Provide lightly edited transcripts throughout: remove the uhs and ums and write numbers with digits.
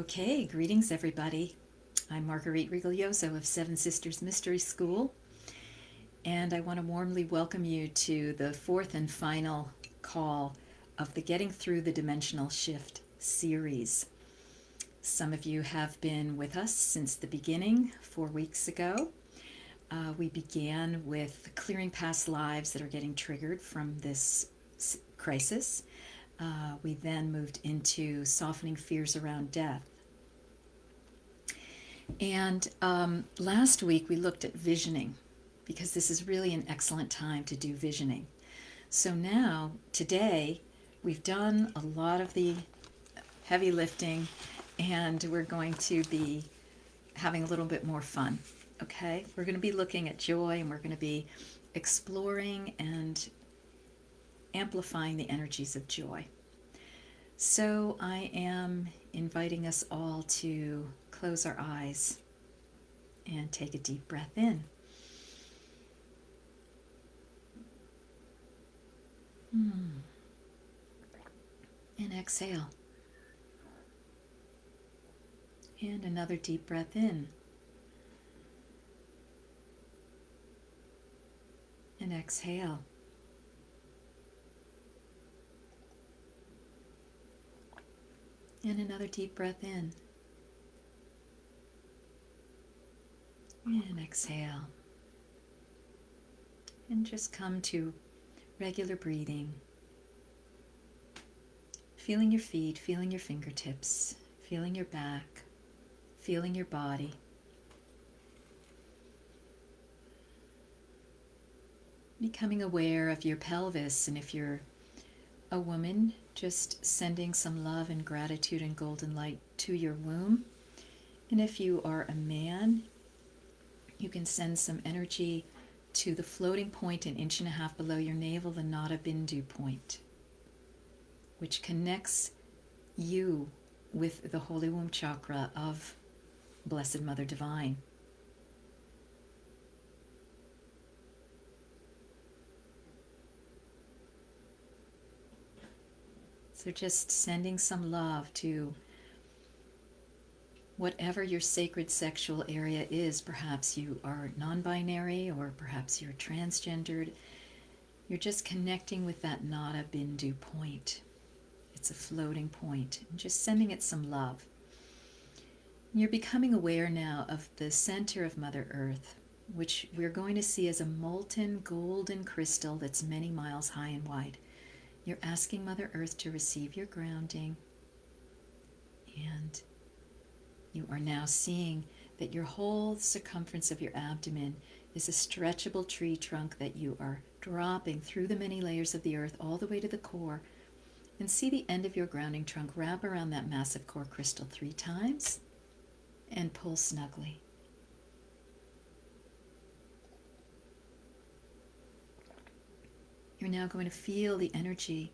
Okay, greetings everybody. I'm Marguerite Rigoglioso of Seven Sisters Mystery School, and I want to warmly welcome you to the fourth and final call of the Getting Through the Dimensional Shift series. Some of you have been with us since the beginning 4 weeks ago. We began with clearing past lives that are getting triggered from this crisis. We then moved into softening fears around death. And last week we looked at visioning, because this is really an excellent time to do visioning. So now, today, we've done a lot of the heavy lifting, and we're going to be having a little bit more fun, okay? We're going to be looking at joy, and we're going to be exploring and amplifying the energies of joy. So I am inviting us all to close our eyes and take a deep breath in. And exhale. And another deep breath in. And exhale. And another deep breath in. And exhale. And just come to regular breathing. Feeling your feet, feeling your fingertips, feeling your back, feeling your body. Becoming aware of your pelvis, and if you're a woman, just sending some love and gratitude and golden light to your womb. And if you are a man, you can send some energy to the floating point 1.5 inches below your navel, the Nada Bindu point, which connects you with the Holy Womb Chakra of Blessed Mother Divine. So just sending some love to whatever your sacred sexual area is. Perhaps you are non-binary, or perhaps you're transgendered. You're just connecting with that Nada Bindu point. It's a floating point, and just sending it some love. You're becoming aware now of the center of Mother Earth, which we're going to see as a molten golden crystal that's many miles high and wide. You're asking Mother Earth to receive your grounding, and you are now seeing that your whole circumference of your abdomen is a stretchable tree trunk that you are dropping through the many layers of the earth all the way to the core. And see the end of your grounding trunk wrap around that massive core crystal 3 times and pull snugly. You're now going to feel the energy,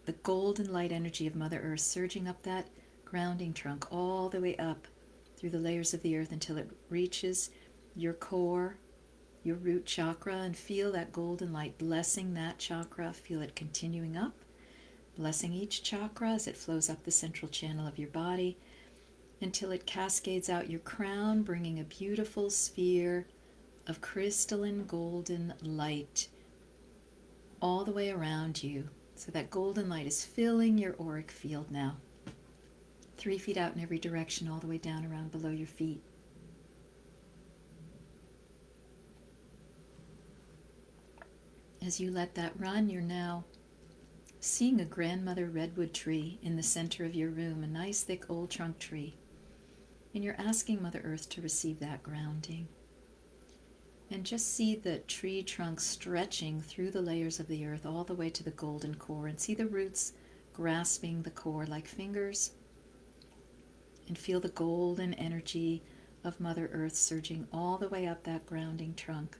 the golden light energy of Mother Earth surging up that grounding trunk all the way up through the layers of the earth until it reaches your core, your root chakra, and feel that golden light blessing that chakra. Feel it continuing up, blessing each chakra as it flows up the central channel of your body until it cascades out your crown, bringing a beautiful sphere of crystalline golden light all the way around you. So that golden light is filling your auric field now. 3 feet out in every direction, all the way down around below your feet. As you let that run, you're now seeing a grandmother redwood tree in the center of your room, a nice thick old trunk tree. And you're asking Mother Earth to receive that grounding. And just see the tree trunk stretching through the layers of the earth all the way to the golden core, and see the roots grasping the core like fingers. And feel the golden energy of Mother Earth surging all the way up that grounding trunk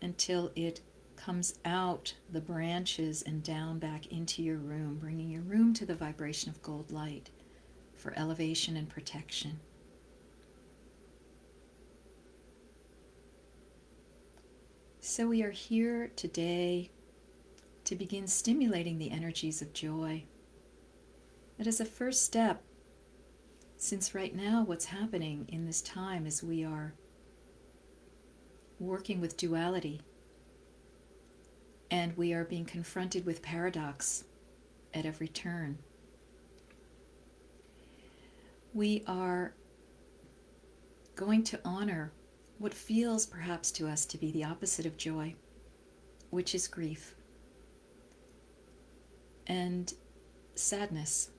until it comes out the branches and down back into your room, bringing your room to the vibration of gold light for elevation and protection. So we are here today to begin stimulating the energies of joy. But as a first step, since right now what's happening in this time is we are working with duality and we are being confronted with paradox at every turn. We are going to honor what feels perhaps to us to be the opposite of joy, which is grief and sadness,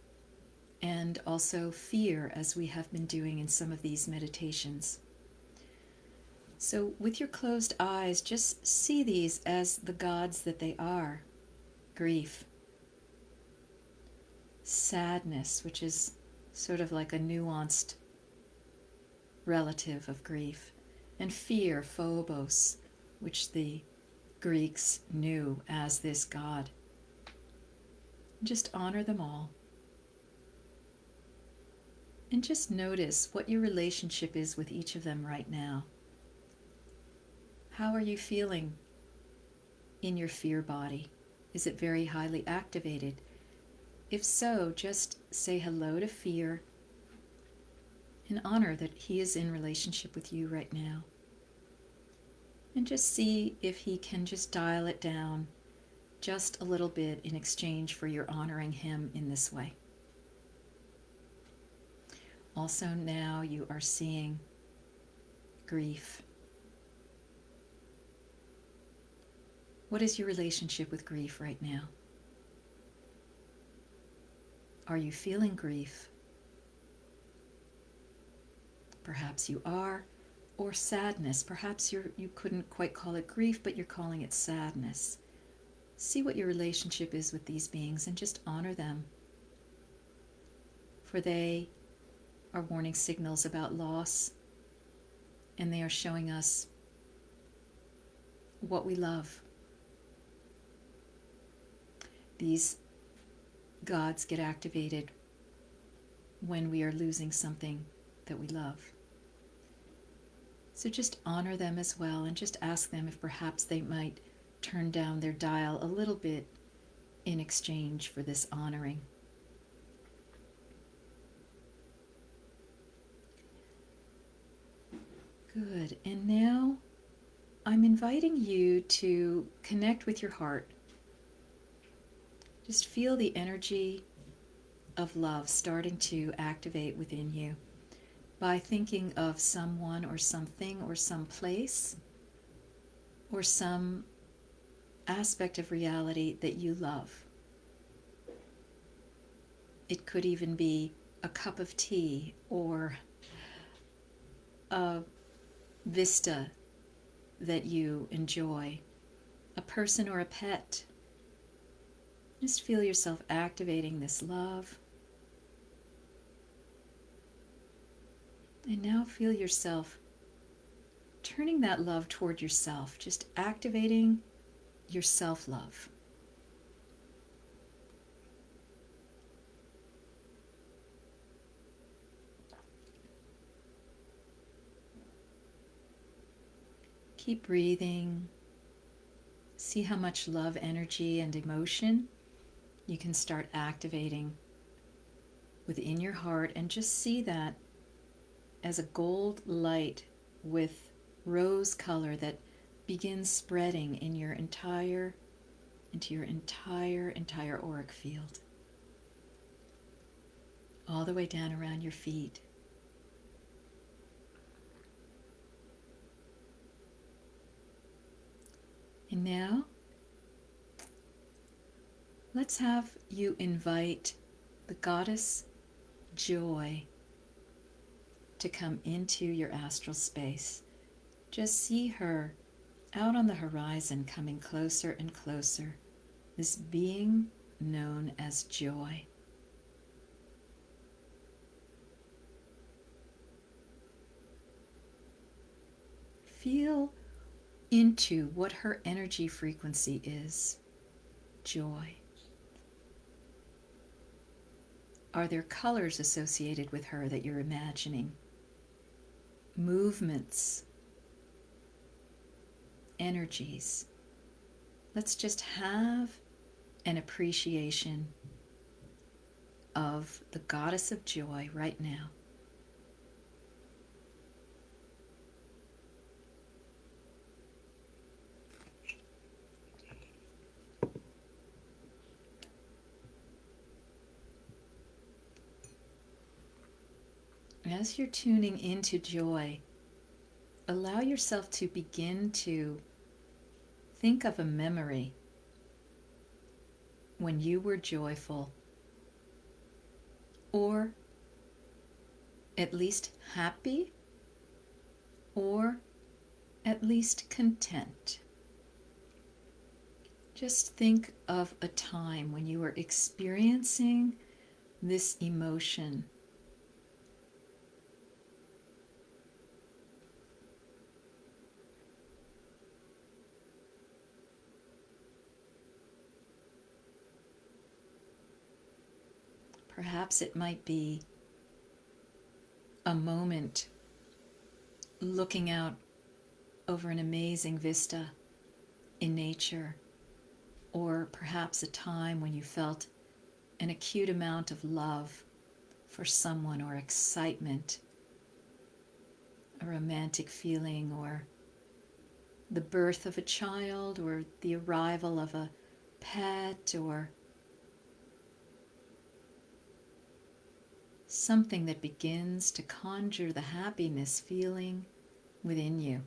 and also fear, as we have been doing in some of these meditations. So with your closed eyes, just see these as the gods that they are. Grief, sadness, which is sort of like a nuanced relative of grief, and fear, phobos, which the Greeks knew as this god. Just honor them all. And just notice what your relationship is with each of them right now. How are you feeling in your fear body? Is it very highly activated? If so, just say hello to fear and honor that he is in relationship with you right now. And just see if he can just dial it down just a little bit in exchange for your honoring him in this way. Also now you are seeing grief. What is your relationship with grief right now? Are you feeling grief? Perhaps you are. Or sadness. Perhaps you couldn't quite call it grief, but you're calling it sadness. See what your relationship is with these beings and just honor them. For they are warning signals about loss, and they are showing us what we love. These gods get activated when we are losing something that we love. So just honor them as well, and just ask them if perhaps they might turn down their dial a little bit in exchange for this honoring. Good. And now I'm inviting you to connect with your heart. Just feel the energy of love starting to activate within you by thinking of someone or something or some place or some aspect of reality that you love. It could even be a cup of tea or a vista that you enjoy, a person or a pet. Just feel yourself activating this love. And now feel yourself turning that love toward yourself, just activating your self-love. Keep breathing. See how much love, energy, and emotion you can start activating within your heart, and just see that as a gold light with rose color that begins spreading in your entire auric field, all the way down around your feet. And now, let's have you invite the goddess Joy to come into your astral space. Just see her out on the horizon, coming closer and closer, this being known as Joy. Feel into what her energy frequency is. Joy. Are there colors associated with her that you're imagining? Movements, energies. Let's just have an appreciation of the Goddess of Joy right now. As you're tuning into joy, allow yourself to begin to think of a memory when you were joyful, or at least happy, or at least content. Just think of a time when you were experiencing this emotion. Perhaps it might be a moment looking out over an amazing vista in nature, or perhaps a time when you felt an acute amount of love for someone, or excitement, a romantic feeling, or the birth of a child, or the arrival of a pet, or something that begins to conjure the happiness feeling within you.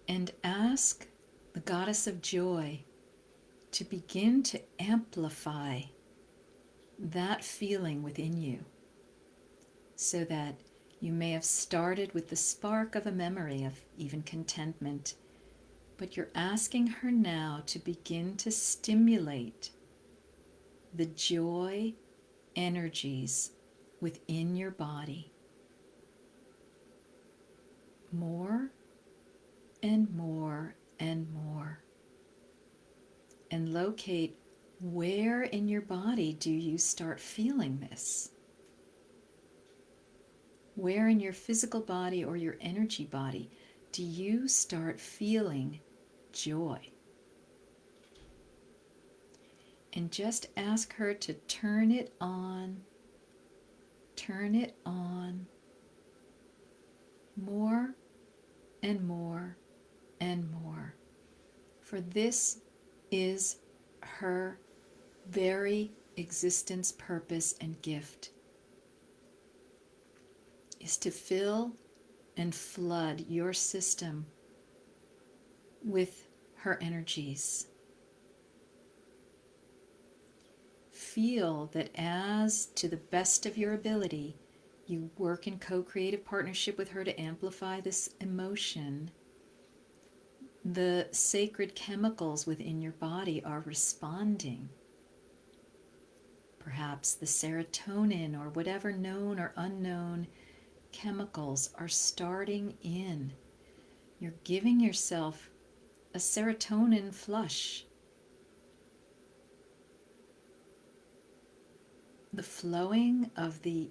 And ask the Goddess of Joy to begin to amplify that feeling within you, so that you may have started with the spark of a memory of even contentment, but you're asking her now to begin to stimulate the joy energies within your body more and more and more, and locate where in your body do you start feeling this. Where in your physical body or your energy body do you start feeling joy? And just ask her to turn it on more and more and more. For this is her very existence, purpose, and gift, is to fill and flood your system with her energies. Feel that as, to the best of your ability, you work in co-creative partnership with her to amplify this emotion, the sacred chemicals within your body are responding. Perhaps the serotonin or whatever known or unknown chemicals are starting in. You're giving yourself a serotonin flush. The flowing of the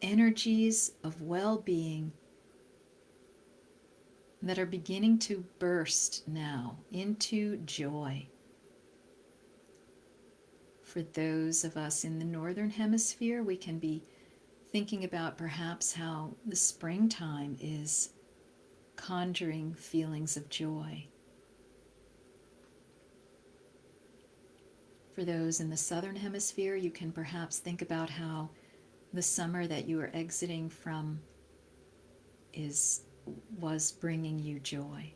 energies of well-being that are beginning to burst now into joy. For those of us in the northern hemisphere, we can be thinking about perhaps how the springtime is conjuring feelings of joy. For those in the southern hemisphere, you can perhaps think about how the summer that you are exiting from was bringing you joy.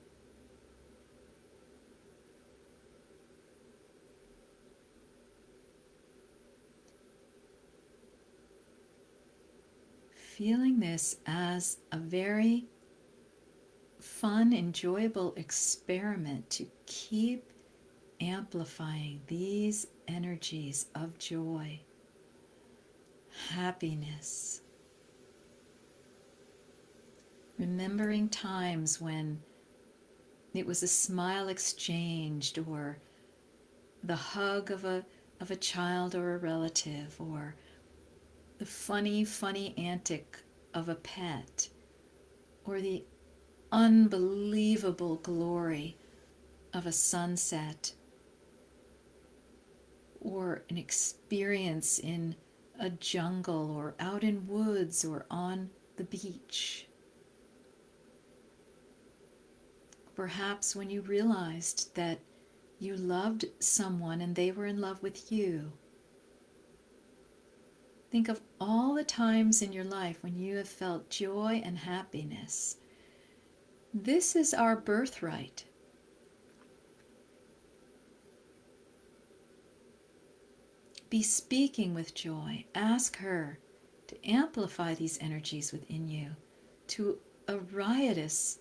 Feeling this as a very fun, enjoyable experiment to keep amplifying these energies of joy, happiness. Remembering times when it was a smile exchanged, or the hug of a child or a relative, or the funny antic of a pet, or the unbelievable glory of a sunset, or an experience in a jungle or out in woods or on the beach. Perhaps when you realized that you loved someone and they were in love with you. Think of all the times in your life when you have felt joy and happiness. This is our birthright. Be speaking with joy. Ask her to amplify these energies within you to a riotous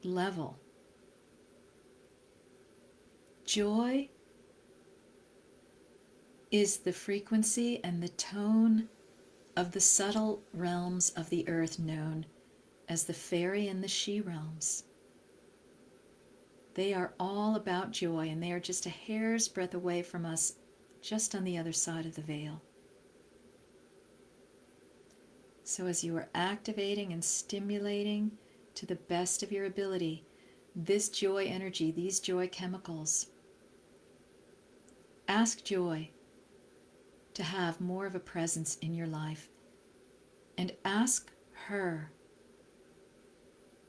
level. Joy is the frequency and the tone of the subtle realms of the earth known as the fairy and the she realms. They are all about joy, and they are just a hair's breadth away from us, just on the other side of the veil. So as you are activating and stimulating to the best of your ability this joy energy, these joy chemicals, ask joy to have more of a presence in your life, and ask her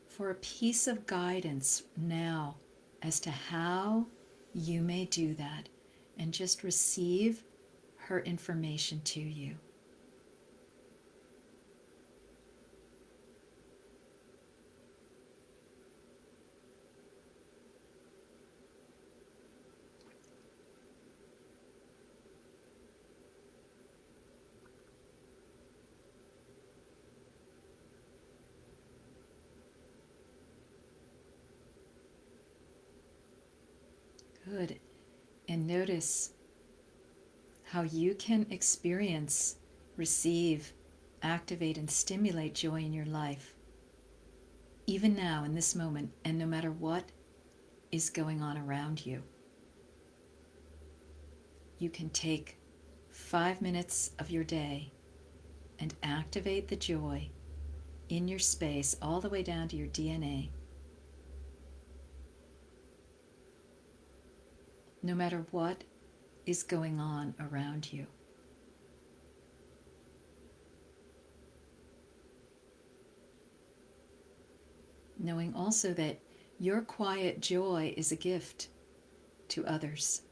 for a piece of guidance now as to how you may do that, and just receive her information to you. Good. And notice how you can experience, receive, activate, and stimulate joy in your life, even now in this moment, and no matter what is going on around you. You can take 5 minutes of your day and activate the joy in your space all the way down to your DNA. No matter what is going on around you. Knowing also that your quiet joy is a gift to others.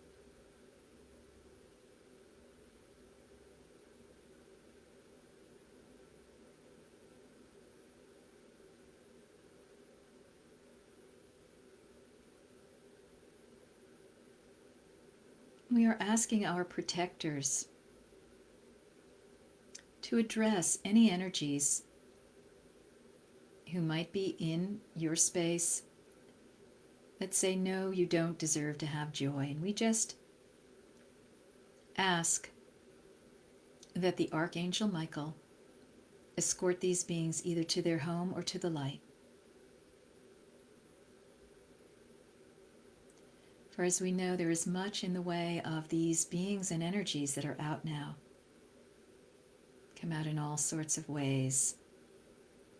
We are asking our protectors to address any energies who might be in your space that say, no, you don't deserve to have joy. And we just ask that the Archangel Michael escort these beings either to their home or to the light. For as we know, there is much in the way of these beings and energies that are out now. Come out in all sorts of ways.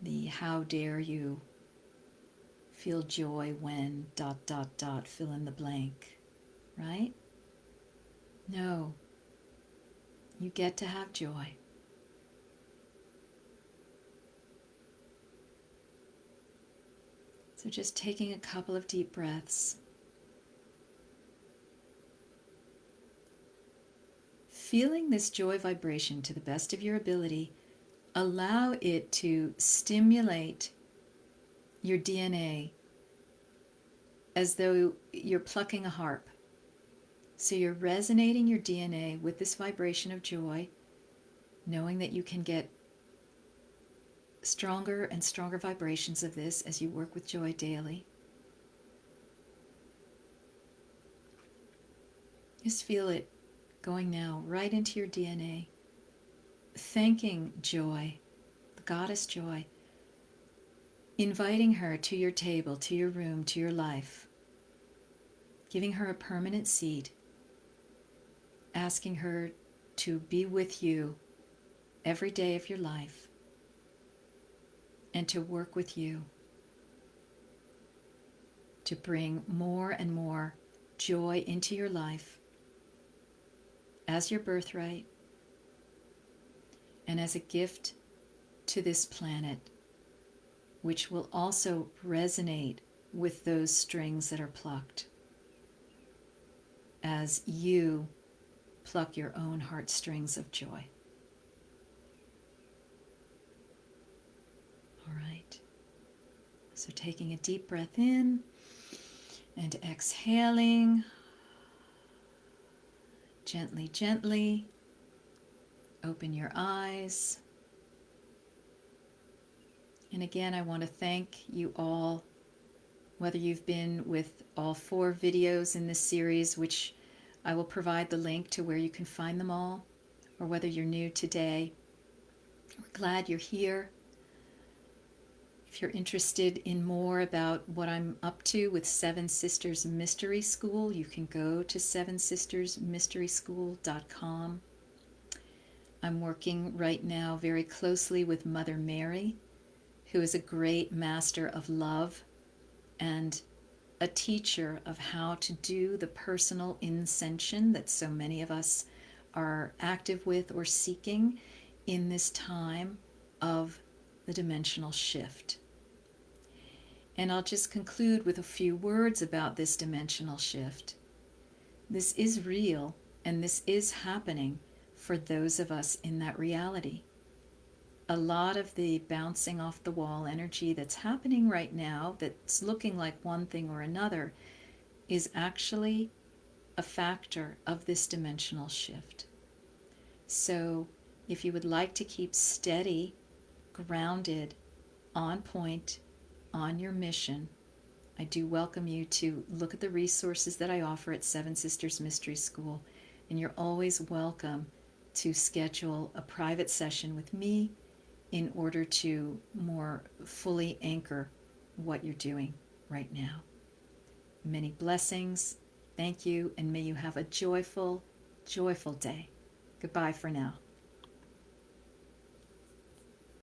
The how dare you feel joy when ... fill in the blank, right? No, you get to have joy. So just taking a couple of deep breaths. Feeling this joy vibration to the best of your ability, allow it to stimulate your DNA as though you're plucking a harp. So you're resonating your DNA with this vibration of joy, knowing that you can get stronger and stronger vibrations of this as you work with joy daily. Just feel it going now right into your DNA, thanking joy, the goddess joy, inviting her to your table, to your room, to your life, giving her a permanent seat, asking her to be with you every day of your life. and to work with you to bring more and more joy into your life as your birthright and as a gift to this planet, which will also resonate with those strings that are plucked as you pluck your own heartstrings of joy. All right. So taking a deep breath in and exhaling gently, gently. Open your eyes. And again, I want to thank you all, whether you've been with all 4 videos in this series, which I will provide the link to where you can find them all, or whether you're new today. We're glad you're here. If you're interested in more about what I'm up to with Seven Sisters Mystery School, you can go to sevensistersmysteryschool.com. I'm working right now very closely with Mother Mary, who is a great master of love and a teacher of how to do the personal ascension that so many of us are active with or seeking in this time of the dimensional shift. And I'll just conclude with a few words about this dimensional shift. This is real, and this is happening for those of us in that reality. A lot of the bouncing off the wall energy that's happening right now, that's looking like one thing or another, is actually a factor of this dimensional shift. So if you would like to keep steady, grounded, on point, on your mission, I do welcome you to look at the resources that I offer at Seven Sisters Mystery School, and you're always welcome to schedule a private session with me in order to more fully anchor what you're doing right now. Many blessings. Thank you, and may you have a joyful, joyful day. Goodbye for now.